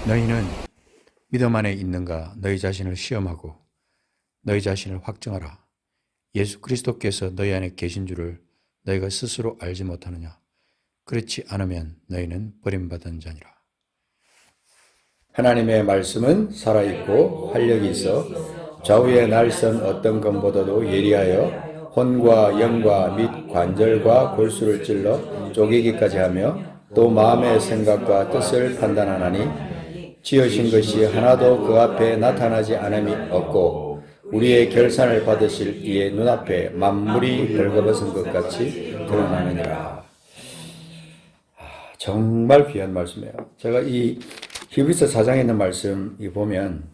너희는 믿음 안에 있는가 너희 자신을 시험하고 너희 자신을 확증하라. 예수 그리스도께서 너희 안에 계신 줄을 너희가 스스로 알지 못하느냐. 그렇지 않으면 너희는 버림받은 자니라. 하나님의 말씀은 살아있고 활력이 있어 좌우의 날선 어떤 검보다도 예리하여 혼과 영과 및 관절과 골수를 찔러 쪼개기까지 하며 또 마음의 생각과 뜻을 판단하나니 지으신 것이 하나도 그 앞에 나타나지 않음이 없고 우리의 결산을 받으실 이의 눈앞에 만물이 벌거벗은 것 같이 드러나느니라. 정말 귀한 말씀이에요. 제가 이 히브리서 4장에 있는 말씀 보면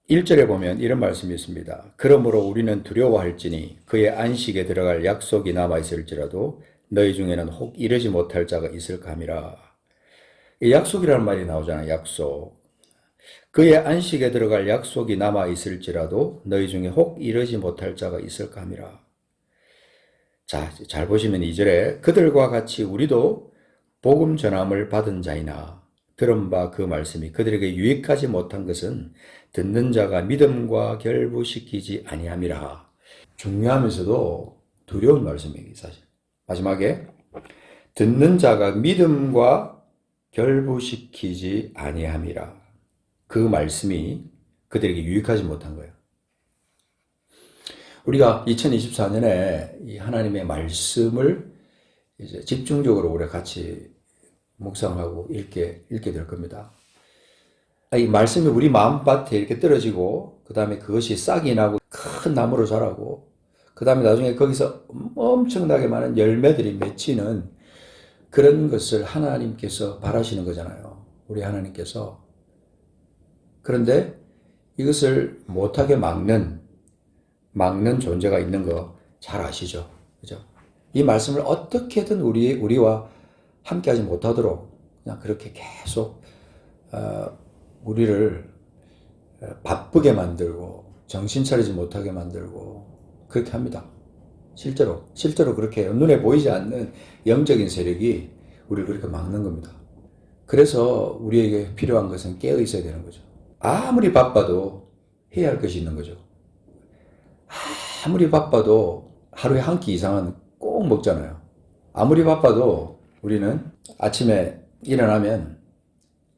1절에 보면 이런 말씀이 있습니다. 그러므로 우리는 두려워할지니 그의 안식에 들어갈 약속이 남아있을지라도 너희 중에는 혹 이르지 못할 자가 있을까 함이라. 이 약속이라는 말이 나오잖아요. 약속. 그의 안식에 들어갈 약속이 남아있을지라도 너희 중에 혹 이르지 못할 자가 있을까 함이라. 자, 잘 보시면 2절에 그들과 같이 우리도 복음 전함을 받은 자이나 들은 바 그 말씀이 그들에게 유익하지 못한 것은 듣는 자가 믿음과 결부시키지 아니함이라. 중요하면서도 두려운 말씀이에요, 사실. 마지막에 듣는 자가 믿음과 결부시키지 아니함이라. 그 말씀이 그들에게 유익하지 못한 거예요. 우리가 2024년에 이 하나님의 말씀을 이제 집중적으로 우리 같이 묵상하고 읽게 될 겁니다. 이 말씀이 우리 마음밭에 이렇게 떨어지고, 그 다음에 그것이 싹이 나고 큰 나무로 자라고, 그 다음에 나중에 거기서 엄청나게 많은 열매들이 맺히는 그런 것을 하나님께서 바라시는 거잖아요. 우리 하나님께서. 그런데 이것을 못하게 막는 존재가 있는 거 잘 아시죠? 그죠? 이 말씀을 어떻게든 우리와 함께하지 못하도록 그냥 그렇게 계속 우리를 바쁘게 만들고 정신 차리지 못하게 만들고 그렇게 합니다. 실제로 그렇게 해요. 눈에 보이지 않는 영적인 세력이 우리를 그렇게 막는 겁니다. 그래서 우리에게 필요한 것은 깨어 있어야 되는 거죠. 아무리 바빠도 해야 할 것이 있는 거죠. 아무리 바빠도 하루에 한 끼 이상은 꼭 먹잖아요. 아무리 바빠도 우리는 아침에 일어나면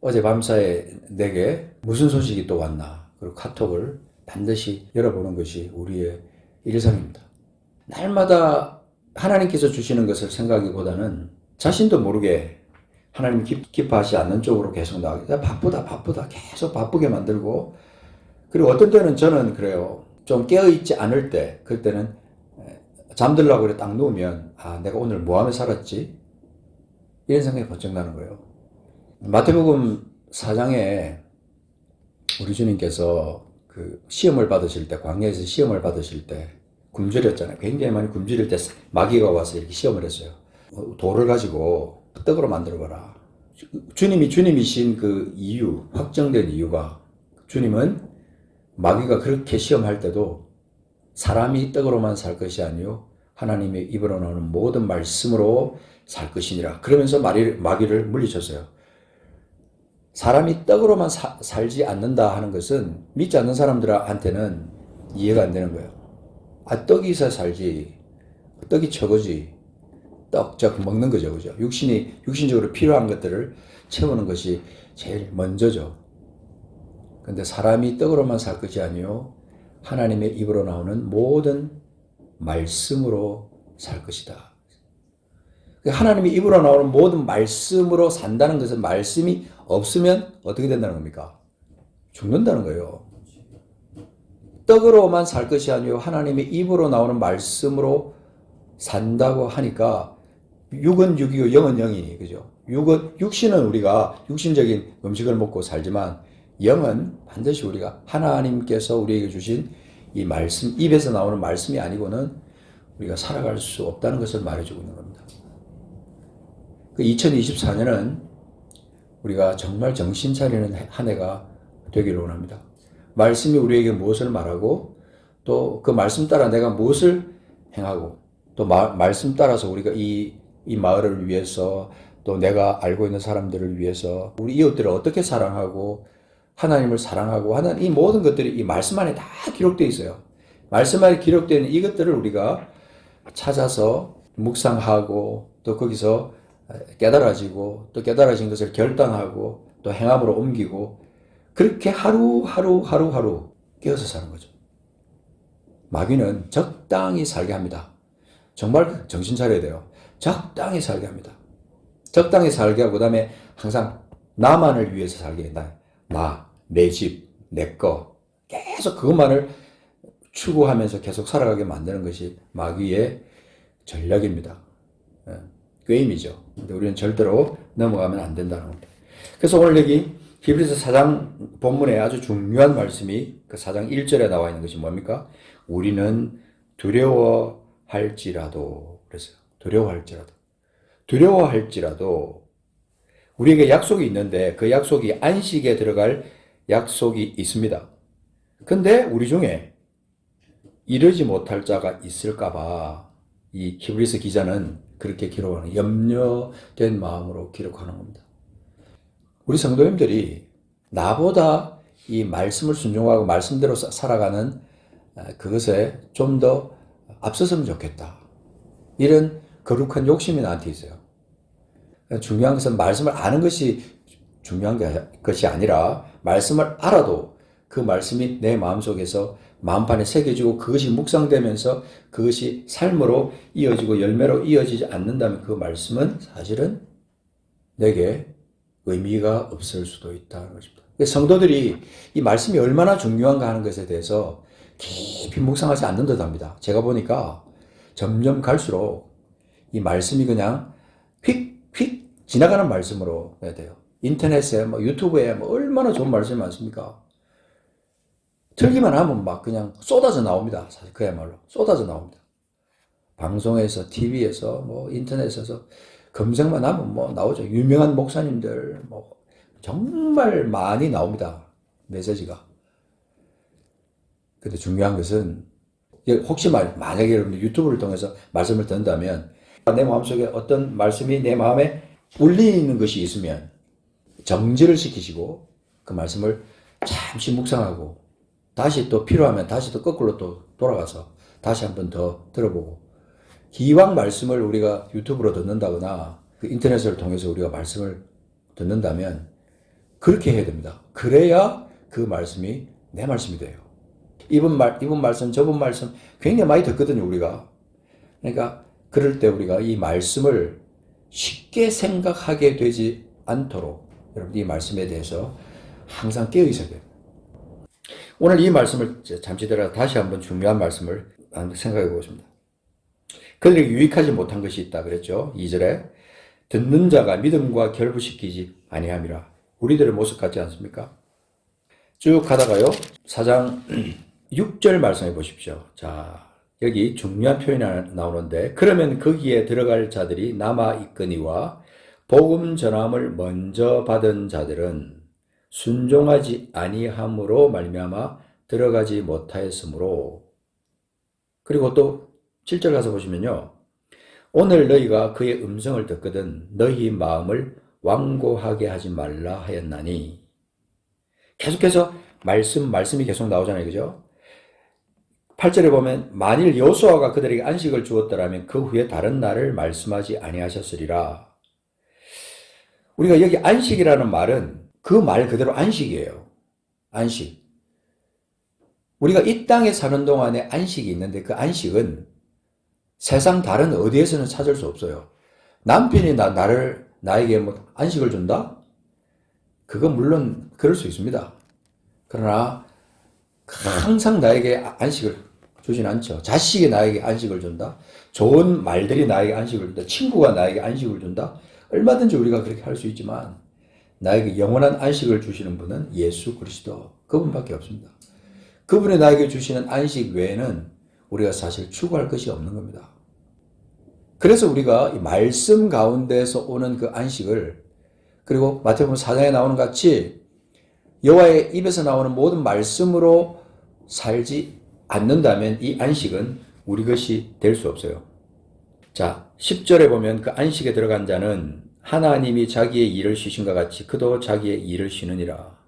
어제 밤사이에 내게 무슨 소식이 또 왔나, 그리고 카톡을 반드시 열어보는 것이 우리의 일상입니다. 날마다 하나님께서 주시는 것을 생각하기보다는 자신도 모르게 하나님 기뻐하지 않는 쪽으로 계속 나가게. 바쁘다 계속 바쁘게 만들고, 그리고 어떤 때는 저는 그래요. 좀 깨어있지 않을 때, 그때는 잠들라고 그래 딱 누우면 내가 오늘 뭐 하며 살았지? 이런 생각이 번쩍 나는 거예요. 마태복음 4장에 우리 주님께서 그 시험을 받으실 때, 광야에서 시험을 받으실 때 굶주렸잖아요. 굉장히 많이 굶주릴 때 마귀가 와서 이렇게 시험을 했어요. 돌을 가지고 떡으로 만들어봐라. 주님이신 그 이유, 확정된 이유가, 주님은 마귀가 그렇게 시험할 때도 사람이 떡으로만 살 것이 아니요 하나님의 입으로 나오는 모든 말씀으로 살 것이니라. 그러면서 마귀를 물리쳤어요. 사람이 떡으로만 살지 않는다 하는 것은 믿지 않는 사람들한테는 이해가 안 되는 거예요. 떡이 있어야 살지, 떡이 저거지, 떡 먹는 거죠, 그죠? 육신적으로 필요한 것들을 채우는 것이 제일 먼저죠. 근데 사람이 떡으로만 살 것이 아니요 하나님의 입으로 나오는 모든 말씀으로 살 것이다. 하나님의 입으로 나오는 모든 말씀으로 산다는 것은 말씀이 없으면 어떻게 된다는 겁니까? 죽는다는 거예요. 떡으로만 살 것이 아니요 하나님의 입으로 나오는 말씀으로 산다고 하니까 육은 육이요 영은 영이니, 그죠? 육신은 우리가 육신적인 음식을 먹고 살지만 영은 반드시 우리가 하나님께서 우리에게 주신 이 말씀, 입에서 나오는 말씀이 아니고는 우리가 살아갈 수 없다는 것을 말해주고 있는 겁니다. 2024년은 우리가 정말 정신 차리는 한 해가 되기를 원합니다. 말씀이 우리에게 무엇을 말하고 또 그 말씀 따라 내가 무엇을 행하고 또 말씀 따라서 우리가 이 마을을 위해서 또 내가 알고 있는 사람들을 위해서 우리 이웃들을 어떻게 사랑하고 하나님을 사랑하고 하는 이 모든 것들이 이 말씀 안에 다 기록되어 있어요. 말씀 안에 기록되어 있는 이것들을 우리가 찾아서 묵상하고 또 거기서 깨달아지고 또 깨달아진 것을 결단하고 또 행함으로 옮기고 그렇게 하루 깨어서 사는 거죠. 마귀는 적당히 살게 합니다. 정말 정신 차려야 돼요. 적당히 살게 합니다. 적당히 살게 하고 그다음에 항상 나만을 위해서 살게 한다. 내 집, 내 거 계속 그것만을 추구하면서 계속 살아가게 만드는 것이 마귀의 전략입니다. 꾀임이죠. 근데 우리는 절대로 넘어가면 안 된다는 겁니다. 그래서 오늘 여기 히브리서 4장 본문에 아주 중요한 말씀이 그 4장 1절에 나와 있는 것이 뭡니까? 우리는 두려워할지라도 그랬어요. 두려워할지라도 우리에게 약속이 있는데 그 약속이 안식에 들어갈 약속이 있습니다. 근데 우리 중에 이르지 못할 자가 있을까봐 이 히브리서 기자는 그렇게 기록하는 염려된 마음으로 기록하는 겁니다. 우리 성도님들이 나보다 이 말씀을 순종하고 말씀대로 살아가는 그것에 좀 더 앞섰으면 좋겠다. 이런 거룩한 욕심이 나한테 있어요. 중요한 것은 말씀을 아는 것이 중요한 것이 아니라 말씀을 알아도 그 말씀이 내 마음속에서 마음판에 새겨지고 그것이 묵상되면서 그것이 삶으로 이어지고 열매로 이어지지 않는다면 그 말씀은 사실은 내게 의미가 없을 수도 있다는 것입니다. 성도들이 이 말씀이 얼마나 중요한가 하는 것에 대해서 깊이 묵상하지 않는 듯 합니다. 제가 보니까 점점 갈수록 이 말씀이 그냥 휙휙 지나가는 말씀으로 해야 돼요. 인터넷에 유튜브에 얼마나 좋은 말씀이 많습니까? 틀기만 하면 막 그냥 쏟아져 나옵니다. 사실 그야말로 쏟아져 나옵니다. 방송에서, TV에서, 인터넷에서 검색만 하면 나오죠. 유명한 목사님들 정말 많이 나옵니다. 메시지가. 근데 중요한 것은 혹시 만약에 여러분들 유튜브를 통해서 말씀을 듣는다면 내 마음속에 어떤 말씀이 내 마음에 울리는 것이 있으면 정지를 시키시고 그 말씀을 잠시 묵상하고 다시 또 필요하면 다시 또 거꾸로 또 돌아가서 다시 한번 더 들어보고 기왕 말씀을 우리가 유튜브로 듣는다거나 그 인터넷을 통해서 우리가 말씀을 듣는다면 그렇게 해야 됩니다. 그래야 그 말씀이 내 말씀이 돼요. 이번 말씀, 저번 말씀 굉장히 많이 듣거든요, 우리가. 그러니까 그럴 때 우리가 이 말씀을 쉽게 생각하게 되지 않도록 여러분 이 말씀에 대해서 항상 깨어 있어야 돼요. 오늘 이 말씀을 잠시 들어가 다시 한번 중요한 말씀을 생각해 보겠습니다. 그들에게 유익하지 못한 것이 있다 그랬죠. 2절에 듣는 자가 믿음과 결부시키지 아니함이라. 우리들의 모습 같지 않습니까? 쭉 가다가요. 4장 6절 말씀해 보십시오. 자, 여기 중요한 표현이 나오는데 그러면 거기에 들어갈 자들이 남아 있거니와 복음 전함을 먼저 받은 자들은 순종하지 아니함으로 말미암아 들어가지 못하였으므로. 그리고 또 7절 가서 보시면요. 오늘 너희가 그의 음성을 듣거든 너희 마음을 완고하게 하지 말라 하였나니. 계속해서 말씀이 계속 나오잖아요. 그죠? 8절에 보면 만일 여호수아가 그들에게 안식을 주었더라면 그 후에 다른 날을 말씀하지 아니하셨으리라. 우리가 여기 안식이라는 말은 그 말 그대로 안식이에요. 안식. 우리가 이 땅에 사는 동안에 안식이 있는데 그 안식은 세상 다른 어디에서는 찾을 수 없어요. 남편이 나에게 안식을 준다? 그건 물론 그럴 수 있습니다. 그러나 항상 나에게 안식을 주진 않죠. 자식이 나에게 안식을 준다? 좋은 말들이 나에게 안식을 준다? 친구가 나에게 안식을 준다? 얼마든지 우리가 그렇게 할 수 있지만 나에게 영원한 안식을 주시는 분은 예수 그리스도 그분밖에 없습니다. 그분이 나에게 주시는 안식 외에는 우리가 사실 추구할 것이 없는 겁니다. 그래서 우리가 이 말씀 가운데서 오는 그 안식을 그리고 마태복음 4장에 나오는 같이 여호와의 입에서 나오는 모든 말씀으로 살지 않는다면 이 안식은 우리 것이 될 수 없어요. 자, 10절에 보면 그 안식에 들어간 자는 하나님이 자기의 일을 쉬신과 같이 그도 자기의 일을 쉬느니라.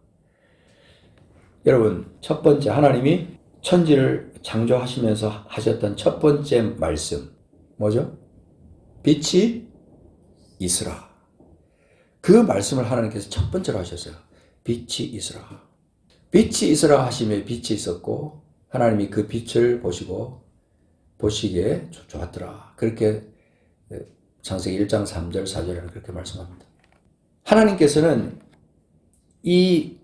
여러분, 첫 번째 하나님이 천지를 창조하시면서 하셨던 첫 번째 말씀 뭐죠? 빛이 있으라. 그 말씀을 하나님께서 첫 번째로 하셨어요. 빛이 있으라. 빛이 있으라 하시며 빛이 있었고 하나님이 그 빛을 보시기에 좋았더라. 그렇게 창세기 1장 3절 4절에는 그렇게 말씀합니다. 하나님께서는 이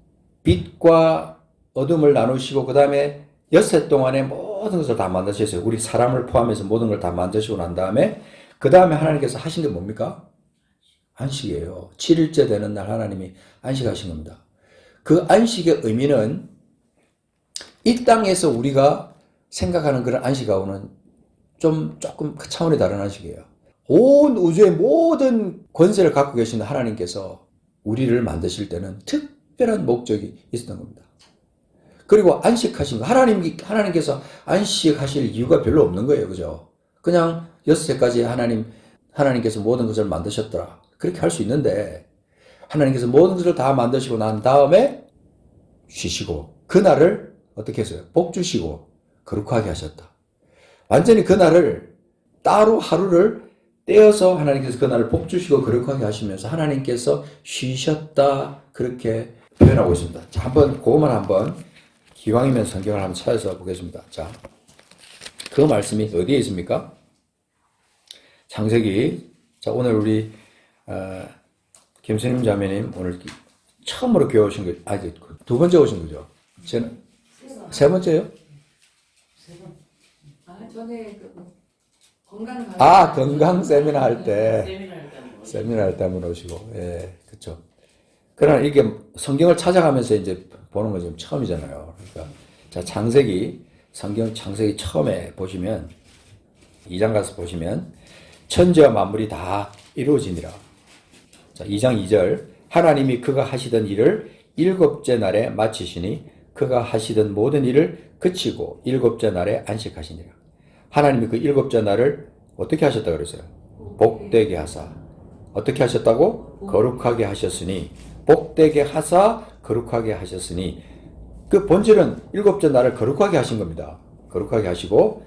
빛과 어둠을 나누시고 그 다음에 엿새 동안에 모든 것을 다 만드셨어요. 우리 사람을 포함해서 모든 걸 다 만드시고 난 다음에 그 다음에 하나님께서 하신 게 뭡니까? 안식이에요. 7일째 되는 날 하나님이 안식하신 겁니다. 그 안식의 의미는 이 땅에서 우리가 생각하는 그런 안식하고는 조금 그 차원이 다른 안식이에요. 온 우주의 모든 권세를 갖고 계신 하나님께서 우리를 만드실 때는 특별한 목적이 있었던 겁니다. 그리고 안식하신 거, 하나님께서 안식하실 이유가 별로 없는 거예요. 그죠? 그냥 6세까지 하나님께서 모든 것을 만드셨더라. 그렇게 할 수 있는데, 하나님께서 모든 것을 다 만드시고 난 다음에 쉬시고, 그날을 어떻게 했어요? 복 주시고, 거룩하게 하셨다. 완전히 그날을 따로 하루를 떼어서 하나님께서 그날을 복 주시고 거룩하게 하시면서 하나님께서 쉬셨다. 그렇게 표현하고 있습니다. 자, 그것만 한번 기왕이면 성경을 한번 찾아서 보겠습니다. 자, 그 말씀이 어디에 있습니까? 창세기. 자, 오늘 우리 김선임 자매님 오늘 처음으로 교회 오신 거, 두 번째 오신 거죠? 저는 세 번째요? 전에 건강 세미나 할 때 한번 오시고, 예, 그렇죠. 그러나 이게 성경을 찾아가면서 이제 보는 건 지금 처음이잖아요. 그러니까 자, 성경 창세기 처음에 보시면 2장 가서 보시면 천지와 만물이 다 이루어지니라. 자, 2장 2절 하나님이 그가 하시던 일을 일곱째 날에 마치시니 그가 하시던 모든 일을 그치고 일곱째 날에 안식하시니라. 하나님이 그 일곱째 날을 어떻게 하셨다고 그랬어요? 복되게 하사. 어떻게 하셨다고? 거룩하게 하셨으니, 복되게 하사 거룩하게 하셨으니, 그 본질은 일곱째 날을 거룩하게 하신 겁니다. 거룩하게 하시고,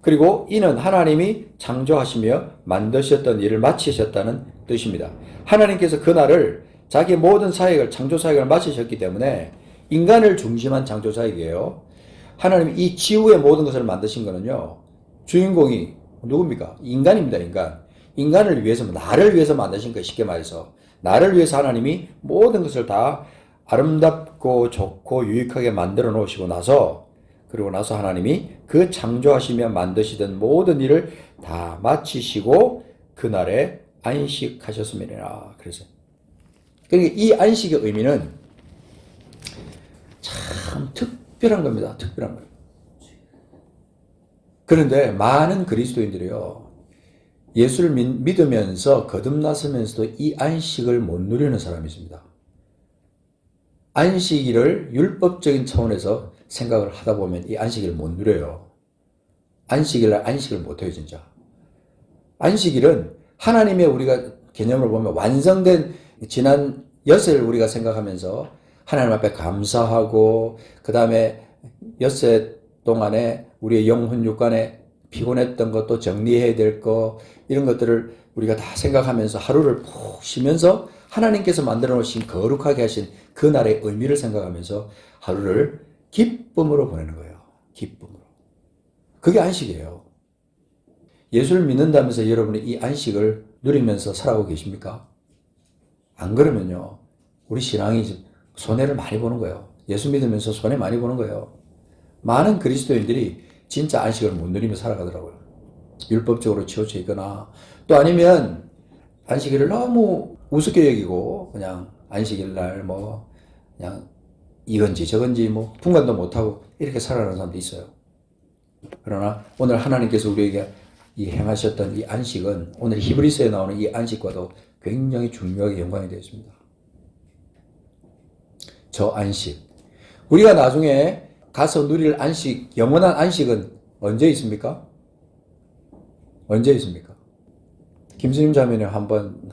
그리고 이는 하나님이 창조하시며 만드셨던 일을 마치셨다는 뜻입니다. 하나님께서 그 날을 자기 모든 사역을, 창조 사역을 마치셨기 때문에 인간을 중심한 창조 사역이에요. 하나님이 이 지구의 모든 것을 만드신 거는요, 주인공이 누굽니까? 인간입니다, 인간. 인간을 위해서, 나를 위해서 만드신 거예요, 쉽게 말해서. 나를 위해서 하나님이 모든 것을 다 아름답고 좋고 유익하게 만들어 놓으시고 그리고 나서 하나님이 그 창조하시며 만드시던 모든 일을 다 마치시고 그날에 안식하셨음이라. 그래서. 그러니까 이 안식의 의미는 참 특별한 겁니다. 특별한 거예요. 그런데 많은 그리스도인들이요, 예수를 믿으면서 거듭나서면서도 이 안식을 못 누리는 사람이 있습니다. 안식일을 율법적인 차원에서 생각을 하다 보면 이 안식일을 못 누려요. 안식일날 안식을 못해요, 진짜. 안식일은 하나님의 우리가 개념을 보면 완성된 지난 엿을 우리가 생각하면서 하나님 앞에 감사하고, 그 다음에 엿새 동안에 우리의 영혼 육간에 피곤했던 것도 정리해야 될 거, 이런 것들을 우리가 다 생각하면서 하루를 푹 쉬면서 하나님께서 만들어 놓으신 거룩하게 하신 그 날의 의미를 생각하면서 하루를 기쁨으로 보내는 거예요. 기쁨으로. 그게 안식이에요. 예수를 믿는다면서 여러분이 이 안식을 누리면서 살아가고 계십니까? 안 그러면요, 우리 신앙이 손해를 많이 보는 거예요. 예수 믿으면서 손해 많이 보는 거예요. 많은 그리스도인들이 진짜 안식을 못 누리며 살아가더라고요. 율법적으로 치우쳐 있거나, 또 아니면 안식일을 너무 우습게 여기고 그냥 안식일 날 그냥 이건지 저건지 분간도 못하고 이렇게 살아가는 사람도 있어요. 그러나 오늘 하나님께서 우리에게 이 행하셨던 이 안식은 오늘 히브리서에 나오는 이 안식과도 굉장히 중요하게 연관이 되어 있습니다. 저 안식. 우리가 나중에 가서 누릴 안식, 영원한 안식은 언제 있습니까? 언제 있습니까? 김수님 자매님 한번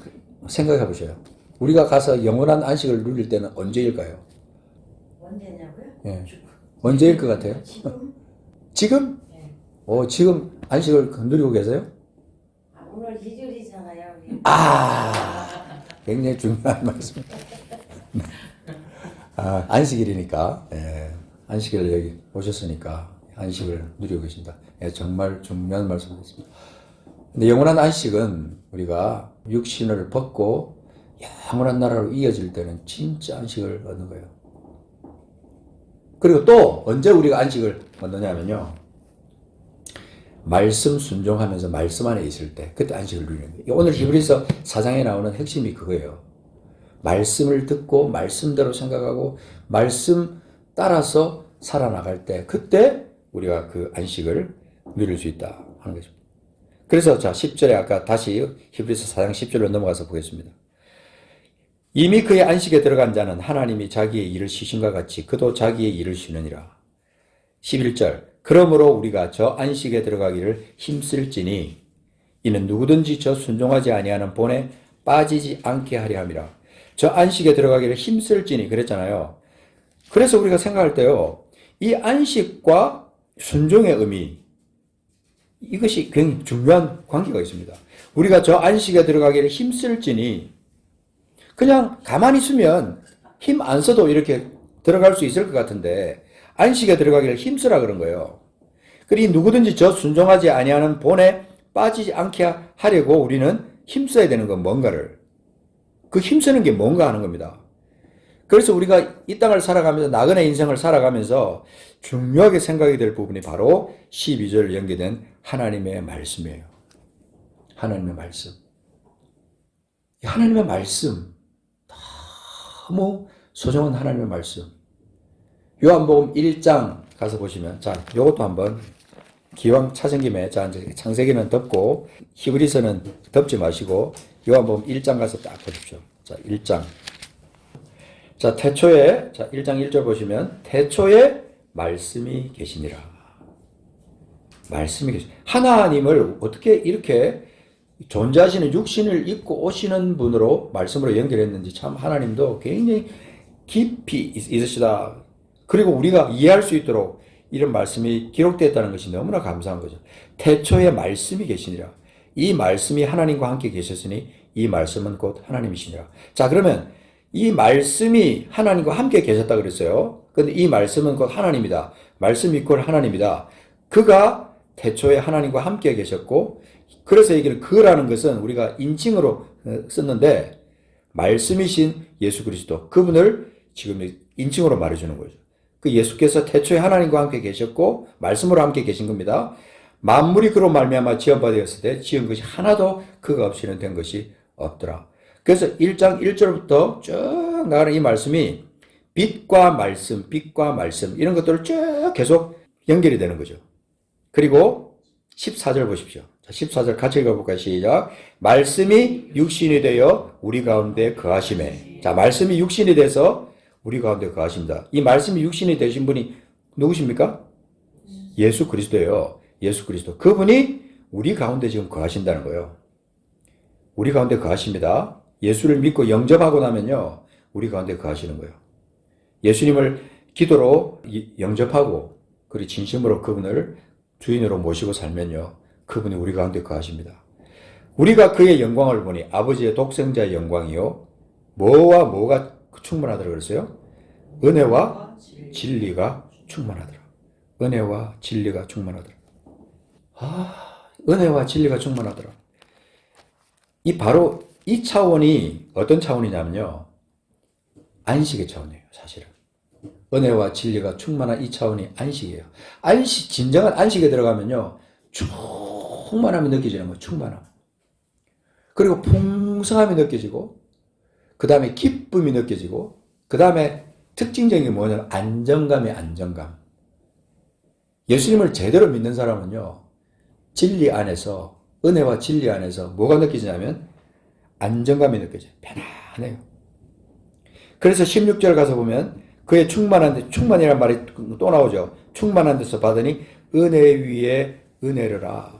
생각해 보세요. 우리가 가서 영원한 안식을 누릴 때는 언제일까요? 언제냐고요? 예. 언제일 것 같아요? 지금? 지금? 네. 지금 안식을 누리고 계세요? 오늘 2절이잖아요. 굉장히 중요한 말씀. 안식일이니까, 예, 안식일을 여기 오셨으니까 안식을 누리고 계십니다. 예, 정말 중요한 말씀이었습니다. 근데 영원한 안식은 우리가 육신을 벗고 영원한 나라로 이어질 때는 진짜 안식을 얻는 거예요. 그리고 또 언제 우리가 안식을 얻느냐면요. 말씀 순종하면서 말씀 안에 있을 때 그때 안식을 누리는 거예요. 오늘 히브리서 4장에 나오는 핵심이 그거예요. 말씀을 듣고 말씀대로 생각하고 말씀 따라서 살아나갈 때 그때 우리가 그 안식을 누릴 수 있다 하는 것입니다. 그래서 자 10절에 아까 다시 히브리서 4장 10절로 넘어가서 보겠습니다. 이미 그의 안식에 들어간 자는 하나님이 자기의 일을 쉬심과 같이 그도 자기의 일을 쉬느니라. 11절 그러므로 우리가 저 안식에 들어가기를 힘쓸지니 이는 누구든지 저 순종하지 아니하는 본에 빠지지 않게 하려 함이라. 저 안식에 들어가기를 힘쓸지니 그랬잖아요. 그래서 우리가 생각할 때요. 이 안식과 순종의 의미 이것이 굉장히 중요한 관계가 있습니다. 우리가 저 안식에 들어가기를 힘쓸지니 그냥 가만히 있으면 힘 안 써도 이렇게 들어갈 수 있을 것 같은데 안식에 들어가기를 힘쓰라 그런 거예요. 그리고 누구든지 저 순종하지 아니하는 본에 빠지지 않게 하려고 우리는 힘써야 되는 건 뭔가를 그 힘쓰는 게 뭔가 하는 겁니다. 그래서 우리가 이 땅을 살아가면서 나그네 인생을 살아가면서 중요하게 생각이 될 부분이 바로 12절 연계된 하나님의 말씀이에요. 하나님의 말씀. 하나님의 말씀. 너무 소중한 하나님의 말씀. 요한복음 1장 가서 보시면 자, 요것도 한번 기왕 찾은 김에 자, 이제 창세기는 덮고 히브리서는 덮지 마시고 요한복음 1장 가서 딱 보십시오. 자, 1장. 자, 태초에 자, 1장 1절 보시면 태초에 말씀이 계시니라. 말씀이 계시. 하나님을 어떻게 이렇게 존재하시는 육신을 입고 오시는 분으로 말씀으로 연결했는지 참 하나님도 굉장히 깊이 있으시다. 그리고 우리가 이해할 수 있도록 이런 말씀이 기록되었다는 것이 너무나 감사한 거죠. 태초에 말씀이 계시니라. 이 말씀이 하나님과 함께 계셨으니 이 말씀은 곧 하나님이시니라. 자, 그러면 이 말씀이 하나님과 함께 계셨다 그랬어요. 근데 이 말씀은 곧 하나님이다. 말씀이 이퀄 하나님이다. 그가 태초에 하나님과 함께 계셨고 그래서 여기는 그라는 것은 우리가 인칭으로 썼는데 말씀이신 예수 그리스도 그분을 지금 인칭으로 말해주는 거죠. 그 예수께서 태초에 하나님과 함께 계셨고 말씀으로 함께 계신 겁니다. 만물이 그로 말미암아 지음받았을 때 지은 것이 하나도 그가 없이는 된 것이 없더라. 그래서 1장 1절부터 쭉 나가는 이 말씀이 빛과 말씀 이런 것들을 쭉 계속 연결이 되는 거죠. 그리고 14절 보십시오. 자, 14절 같이 읽어볼까요? 시작. 말씀이 육신이 되어 우리 가운데 거하심에. 자, 말씀이 육신이 돼서 우리 가운데 거하십니다. 이 말씀이 육신이 되신 분이 누구십니까? 예수 그리스도예요. 예수 그리스도. 그분이 우리 가운데 지금 거하신다는 거예요. 우리 가운데 거하십니다. 예수를 믿고 영접하고 나면요. 우리 가운데 거하시는 거예요. 예수님을 기도로 영접하고 그리고 진심으로 그분을 주인으로 모시고 살면요. 그분이 우리 가운데 거하십니다. 우리가 그의 영광을 보니 아버지의 독생자의 영광이요. 뭐와 뭐가 충만하더라 그랬어요? 은혜와 진리가 충만하더라. 은혜와 진리가 충만하더라. 은혜와 진리가 충만하더라. 바로 이 차원이 어떤 차원이냐면요. 안식의 차원이에요, 사실은. 은혜와 진리가 충만한 이 차원이 안식이에요. 진정한 안식에 들어가면요. 충만함이 느껴지는 거예요, 충만함. 그리고 풍성함이 느껴지고, 그 다음에 기쁨이 느껴지고, 그 다음에 특징적인 게 뭐냐면 안정감이에요, 안정감. 예수님을 제대로 믿는 사람은요, 진리 안에서, 은혜와 진리 안에서 뭐가 느껴지냐면 안정감이 느껴져요. 편안해요. 그래서 16절 가서 보면 그의 충만이라는 말이 또 나오죠. 충만한 데서 받으니 은혜 위에 은혜를라.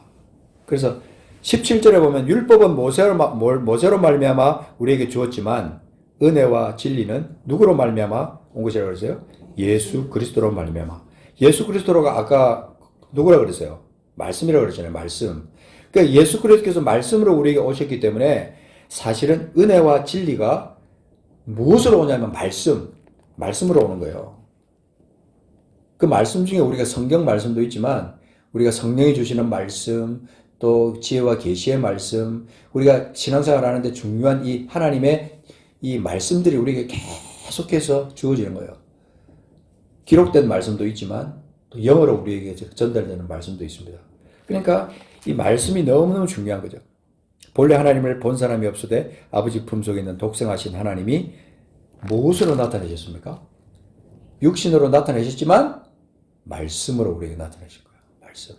그래서 17절에 보면 율법은 모세로 말미암아 우리에게 주었지만 은혜와 진리는 누구로 말미암아 온 것이라고 그랬어요? 예수 그리스도로 말미암아. 예수 그리스도로가 아까 누구라 그랬어요? 말씀이라고 그랬잖아요. 말씀. 그러니까 예수 그리스도께서 말씀으로 우리에게 오셨기 때문에 사실은 은혜와 진리가 무엇으로 오냐면 말씀으로 오는 거예요. 그 말씀 중에 우리가 성경 말씀도 있지만 우리가 성령이 주시는 말씀, 또 지혜와 계시의 말씀, 우리가 신앙생활 하는데 중요한 이 하나님의 이 말씀들이 우리에게 계속해서 주어지는 거예요. 기록된 말씀도 있지만 또 영어로 우리에게 전달되는 말씀도 있습니다. 그러니까 이 말씀이 너무너무 중요한 거죠. 본래 하나님을 본 사람이 없으되 아버지 품속에 있는 독생하신 하나님이 무엇으로 나타내셨습니까? 육신으로 나타내셨지만 말씀으로 우리에게 나타내신 거예요. 말씀.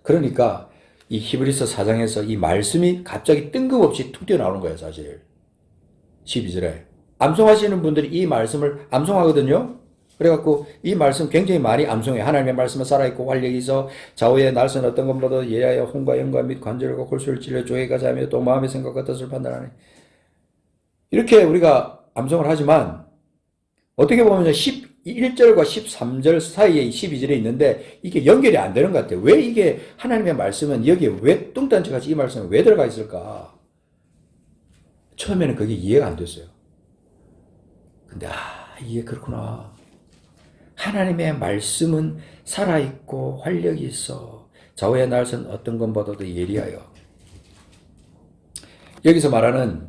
그러니까 이 히브리서 4장에서 이 말씀이 갑자기 뜬금없이 툭 튀어나오는 거예요. 사실 12절에 암송하시는 분들이 이 말씀을 암송하거든요. 그래갖고 이 말씀 굉장히 많이 암송해요. 하나님의 말씀은 살아있고 활력이 있어 좌우의 날선 어떤 것보다 예하여 혼과 영과 및 관절과 골수를 찔러 조에까지 하며 또 마음의 생각과 뜻을 판단하네. 이렇게 우리가 암송을 하지만 어떻게 보면 11절과 13절 사이에 12절에 있는데 이게 연결이 안 되는 것 같아요. 왜 이게 하나님의 말씀은 여기에 왜 뚱딴지같이 이 말씀은 왜 들어가 있을까? 처음에는 그게 이해가 안 됐어요. 근데 이게 그렇구나. 하나님의 말씀은 살아있고 활력이 있어 좌우의 날선 어떤 것보다도 예리하여. 여기서 말하는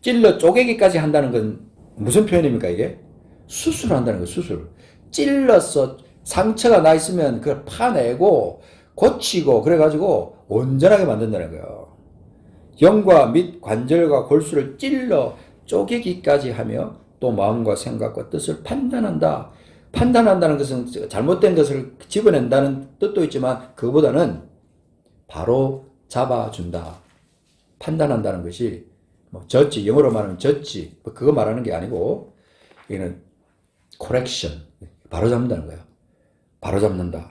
찔러 쪼개기까지 한다는 건 무슨 표현입니까 이게? 수술한다는 거예요. 수술. 찔러서 상처가 나 있으면 그걸 파내고 고치고 그래가지고 온전하게 만든다는 거예요. 영과 및 관절과 골수를 찔러 쪼개기까지 하며 또 마음과 생각과 뜻을 판단한다. 판단한다는 것은 잘못된 것을 집어낸다는 뜻도 있지만 그거보다는 바로 잡아준다. 판단한다는 것이 뭐 저지, 영어로 말하면 저지, 그거 말하는 게 아니고 이거는 correction, 바로 잡는다는 거예요. 바로 잡는다.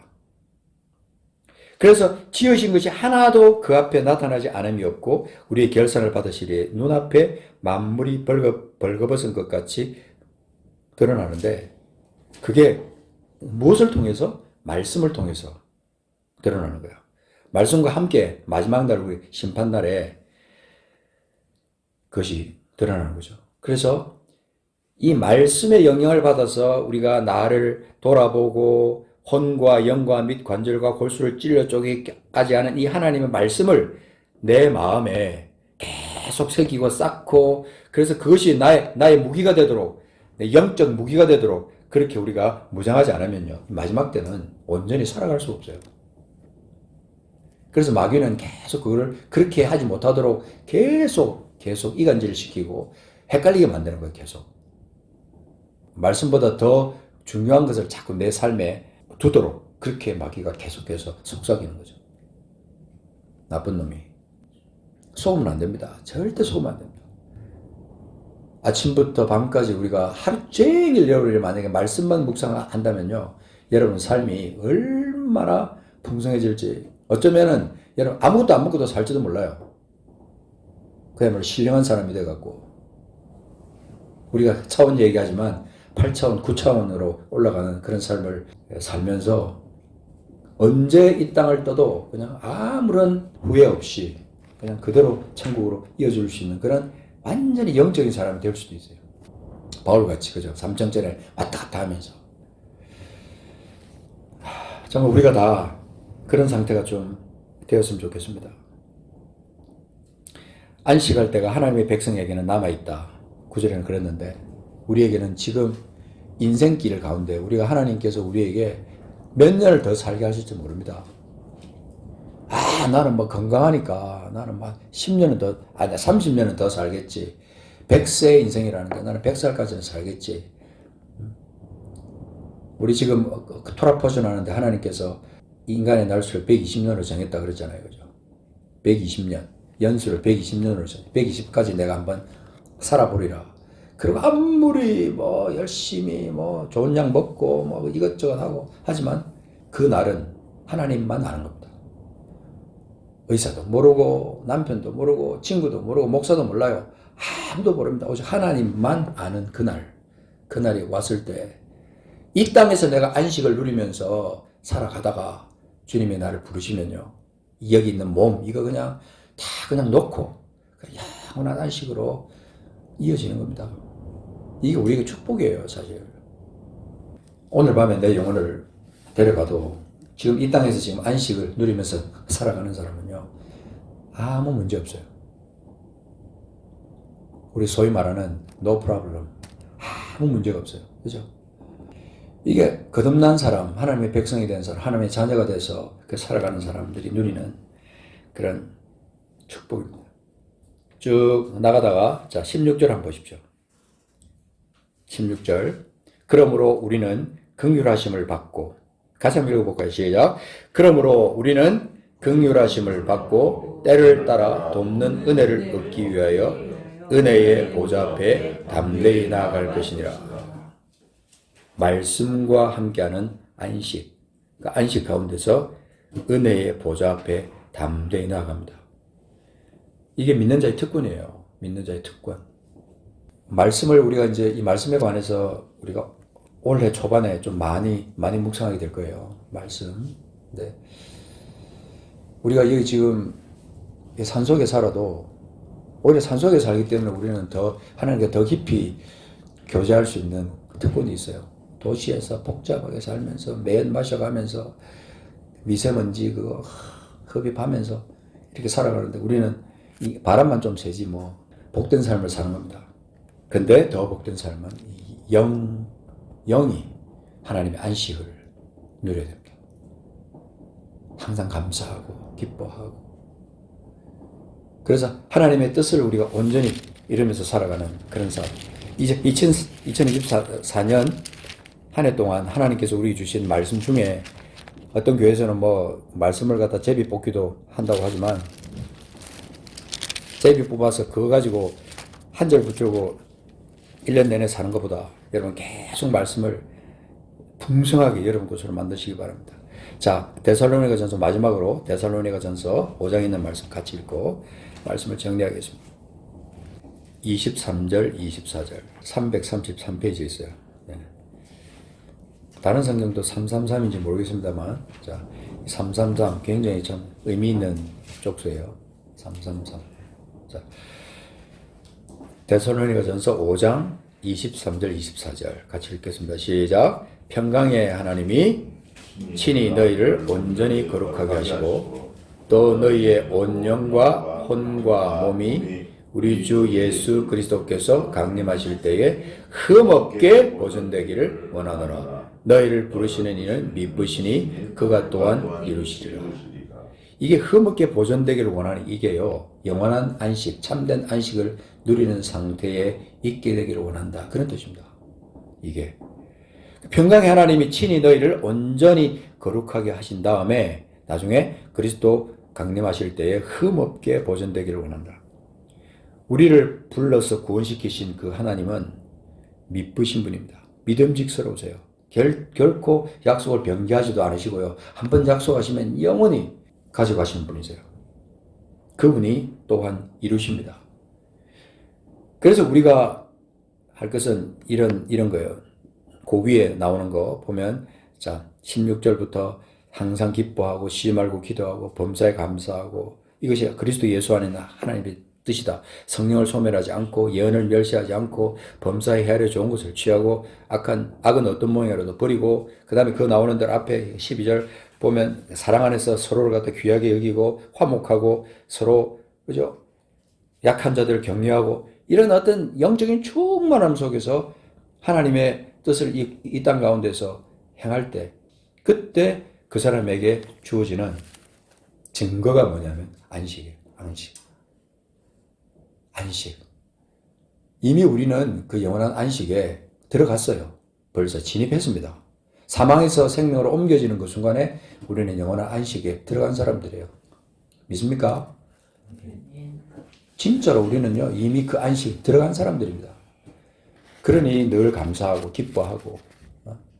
그래서 지으신 것이 하나도 그 앞에 나타나지 않음이 없고 우리의 결산을 받으시리에 눈앞에 만물이 벌거벗은 것 같이 드러나는데 그게 무엇을 통해서? 말씀을 통해서 드러나는 거예요. 말씀과 함께 마지막 날 우리 심판날에 그것이 드러나는 거죠. 그래서 이 말씀의 영향을 받아서 우리가 나를 돌아보고 혼과 영과 및 관절과 골수를 찔러 쪼개기까지 하는 이 하나님의 말씀을 내 마음에 계속 새기고 쌓고 그래서 그것이 나의 무기가 되도록 내 영적 무기가 되도록 그렇게 우리가 무장하지 않으면요 마지막 때는 온전히 살아갈 수 없어요. 그래서 마귀는 계속 그거를 그렇게 하지 못하도록 계속 이간질을 시키고 헷갈리게 만드는 거예요. 계속 말씀보다 더 중요한 것을 자꾸 내 삶에 두도록 그렇게 마귀가 계속해서 속삭이는 거죠. 나쁜 놈이. 속으면 안 됩니다. 절대 속으면 안 됩니다. 아침부터 밤까지 우리가 하루 종일 여러분이 만약에 말씀만 묵상한다면요. 여러분 삶이 얼마나 풍성해질지 어쩌면은 여러분 아무것도 안 먹고도 살지도 몰라요. 그야말로 신령한 사람이 돼갖고 우리가 차원 얘기하지만 8차원, 9차원으로 올라가는 그런 삶을 살면서 언제 이 땅을 떠도 그냥 아무런 후회 없이 그냥 그대로 천국으로 이어줄 수 있는 그런 완전히 영적인 사람이 될 수도 있어요. 바울같이 그죠? 삼청전에 왔다 갔다 하면서 정말 우리가 다 그런 상태가 좀 되었으면 좋겠습니다. 안식할 때가 하나님의 백성에게는 남아있다. 구절에는 그랬는데 우리에게는 지금 인생길 가운데 우리가 하나님께서 우리에게 몇 년을 더 살게 하실지 모릅니다. 나는 뭐 건강하니까 나는 막 10년은 더, 30년은 더 살겠지. 100세의 인생이라는 게 나는 100살까지는 살겠지. 우리 지금 토라포션 하는데 하나님께서 인간의 날수를 120년으로 정했다 그랬잖아요. 그죠? 120년. 연수를 120년으로 정해. 120까지 내가 한번 살아보리라. 그리고 아무리 뭐 열심히 뭐 좋은 약 먹고 뭐 이것저것 하고 하지만 그 날은 하나님만 아는 겁니다. 의사도 모르고 남편도 모르고 친구도 모르고 목사도 몰라요. 아무도 모릅니다. 오직 하나님만 아는 그날이 왔을 때 이 땅에서 내가 안식을 누리면서 살아가다가 주님이 나를 부르시면요. 여기 있는 몸 이거 그냥 다 그냥 놓고 영원한 안식으로 이어지는 겁니다. 이게 우리에게 축복이에요, 사실. 오늘 밤에 내 영혼을 데려가도 지금 이 땅에서 지금 안식을 누리면서 살아가는 사람은요, 아무 문제 없어요. 우리 소위 말하는 no problem. 아무 문제가 없어요. 그죠? 이게 거듭난 사람, 하나님의 백성이 된 사람, 하나님의 자녀가 돼서 그 살아가는 사람들이 누리는 그런 축복입니다. 쭉 나가다가, 자, 16절 한번 보십시오. 16절. 그러므로 우리는 긍휼하심을 받고, 같이 한번 읽어볼까요? 시작. 그러므로 우리는 긍휼하심을 받고 때를 따라 돕는 은혜를 얻기 위하여 은혜의 보좌 앞에 담대히 나아갈 것이니라. 말씀과 함께하는 안식, 그러니까 안식 가운데서 은혜의 보좌 앞에 담대히 나아갑니다. 이게 믿는 자의 특권이에요. 믿는 자의 특권. 말씀을 우리가 이제 이 말씀에 관해서 우리가 올해 초반에 좀 많이 묵상하게 될 거예요. 말씀. 네. 우리가 여기 지금 산속에 살아도 오히려 산속에 살기 때문에 우리는 더 하나님께 더 깊이 교제할 수 있는 특권이 있어요. 도시에서 복잡하게 살면서 매연 마셔가면서 미세먼지 그거 흡입하면서 이렇게 살아가는데 우리는 이 바람만 좀 세지 뭐 복된 삶을 사는 겁니다. 근데 더 복된 삶은 영이 하나님의 안식을 누려야 됩니다. 항상 감사하고 기뻐하고 그래서 하나님의 뜻을 우리가 온전히 이루면서 살아가는 그런 삶. 이제 2024년 한 해 동안 하나님께서 우리 주신 말씀 중에 어떤 교회에서는 뭐 말씀을 갖다 제비 뽑기도 한다고 하지만 제비 뽑아서 그거 가지고 한 절 붙들고 1년 내내 사는 것보다 여러분 계속 말씀을 풍성하게 여러분 것으로 만드시기 바랍니다. 자, 데살로니가전서 마지막으로 데살로니가전서 5장에 있는 말씀 같이 읽고 말씀을 정리하겠습니다. 23절, 24절, 333페이지에 있어요. 네. 다른 성경도 333인지 모르겠습니다만, 자, 333 굉장히 참 의미 있는 쪽수예요. 333. 자, 데살로니가전서 5장 23절, 24절 같이 읽겠습니다. 시작. 평강의 하나님이 친히 너희를 온전히 거룩하게 하시고 또 너희의 온 영과 혼과 몸이 우리 주 예수 그리스도께서 강림하실 때에 흠없게 보존되기를 원하노라. 너희를 부르시는 이는 미쁘시니 그가 또한 이루시리라. 이게 흠없게 보존되기를 원하는 이게요. 영원한 안식, 참된 안식을 누리는 상태에 있게 되기를 원한다. 그런 뜻입니다. 이게. 평강의 하나님이 친히 너희를 온전히 거룩하게 하신 다음에 나중에 그리스도 강림하실 때에 흠없게 보존되기를 원한다. 우리를 불러서 구원시키신 그 하나님은 미쁘신 분입니다. 믿음직스러우세요. 결코 약속을 변개하지도 않으시고요. 한번 약속하시면 영원히 가져가시는 분이세요. 그분이 또한 이루십니다. 그래서 우리가 할 것은 이런 거예요. 그 위에 나오는 거 보면 자 16절부터 항상 기뻐하고 쉬지 말고 기도하고 범사에 감사하고 이것이 그리스도 예수 안에 하나님의 뜻이다. 성령을 소멸하지 않고 예언을 멸시하지 않고 범사에 헤아려 좋은 것을 취하고 악은 어떤 모양이라도 버리고 그 다음에 그 나오는 들 앞에 12절 보면 사랑 안에서 서로를 갖다 귀하게 여기고 화목하고 서로 그죠? 약한 자들을 격려하고 이런 어떤 영적인 충만함 속에서 하나님의 뜻을 이 땅 가운데서 행할 때 그때 그 사람에게 주어지는 증거가 뭐냐면 안식이에요. 안식. 이미 우리는 그 영원한 안식에 들어갔어요. 벌써 진입했습니다. 사망에서 생명으로 옮겨지는 그 순간에 우리는 영원한 안식에 들어간 사람들이에요. 믿습니까? 진짜로 우리는요 이미 그 안식 들어간 사람들입니다. 그러니 늘 감사하고 기뻐하고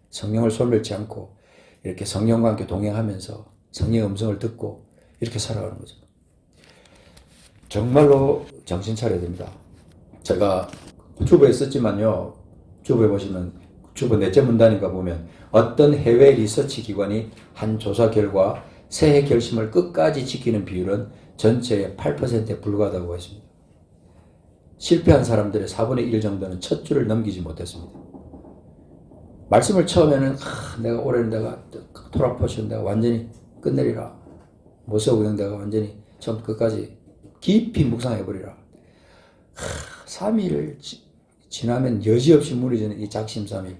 성령을 소멸치 않고 이렇게 성령과 함께 동행하면서 성령의 음성을 듣고 이렇게 살아가는 거죠. 정말로 정신 차려야 됩니다. 제가 주부에 썼지만요. 주부에 보시면 주부 넷째 문단인가 보면 어떤 해외 리서치 기관이 한 조사 결과 새해 결심을 끝까지 지키는 비율은 전체의 8%에 불과하다고 했습니다. 실패한 사람들의 4분의 1 정도는 첫 줄을 넘기지 못했습니다. 말씀을 처음에는 내가 올해는 내가 토락포션 내가 완전히 끝내리라. 못 쓰고 그냥 내가 완전히 처음부터 끝까지 깊이 묵상해버리라. 3일 지나면 여지없이 무너지는 이 작심삼일.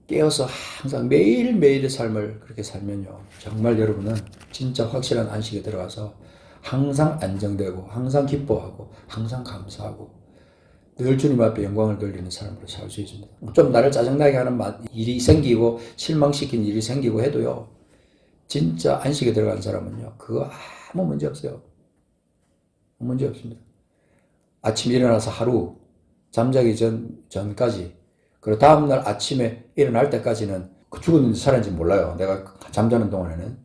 깨어서 항상 매일매일의 삶을 그렇게 살면요. 정말 여러분은 진짜 확실한 안식에 들어가서 항상 안정되고 항상 기뻐하고 항상 감사하고 늘 주님 앞에 영광을 돌리는 사람으로 살 수 있습니다. 좀 나를 짜증나게 하는 일이 생기고 실망시킨 일이 생기고 해도요. 진짜 안식에 들어간 사람은요. 그거 아무 문제 없어요. 문제 없습니다. 아침에 일어나서 하루 잠자기 전까지 그리고 다음날 아침에 일어날 때까지는 죽었는지 살았는지 몰라요. 내가 잠자는 동안에는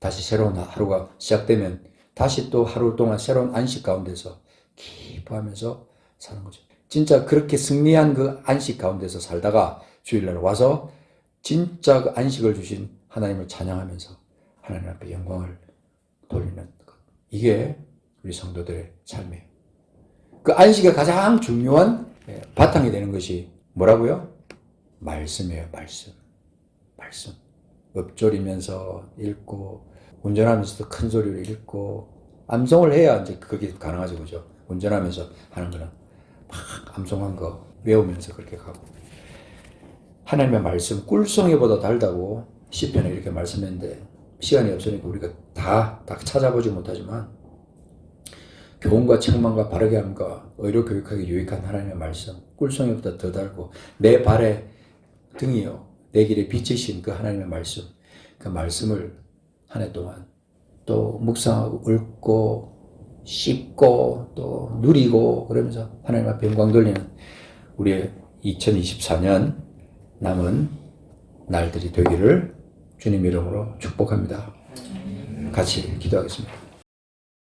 다시 새로운 하루가 시작되면 다시 또 하루 동안 새로운 안식 가운데서 기뻐하면서 사는 거죠. 진짜 그렇게 승리한 그 안식 가운데서 살다가 주일날 와서 진짜 그 안식을 주신 하나님을 찬양하면서 하나님 앞에 영광을 돌리는 것. 이게 우리 성도들의 삶이에요. 그 안식의 가장 중요한 바탕이 되는 것이 뭐라고요? 말씀이에요. 말씀. 읊조리면서 읽고 운전하면서도 큰 소리로 읽고 암송을 해야 이제 그게 가능하죠. 그죠? 운전하면서 하는 거는 막 암송한 거 외우면서 그렇게 가고 하나님의 말씀 꿀송이보다 달다고 시편에 이렇게 말씀했는데 시간이 없으니까 우리가 다 찾아보지 못하지만 교훈과 책망과 바르게 함과 의로 교육하기 유익한 하나님의 말씀 꿀송이보다 더 달고 내 발의 등이요 내 길에 빛이신 그 하나님의 말씀 그 말씀을 한 해 동안 또 묵상하고 읽고 씹고 또 누리고 그러면서 하나님 앞에 영광 돌리는 우리의 2024년 남은 날들이 되기를 주님 이름으로 축복합니다. 같이 기도하겠습니다.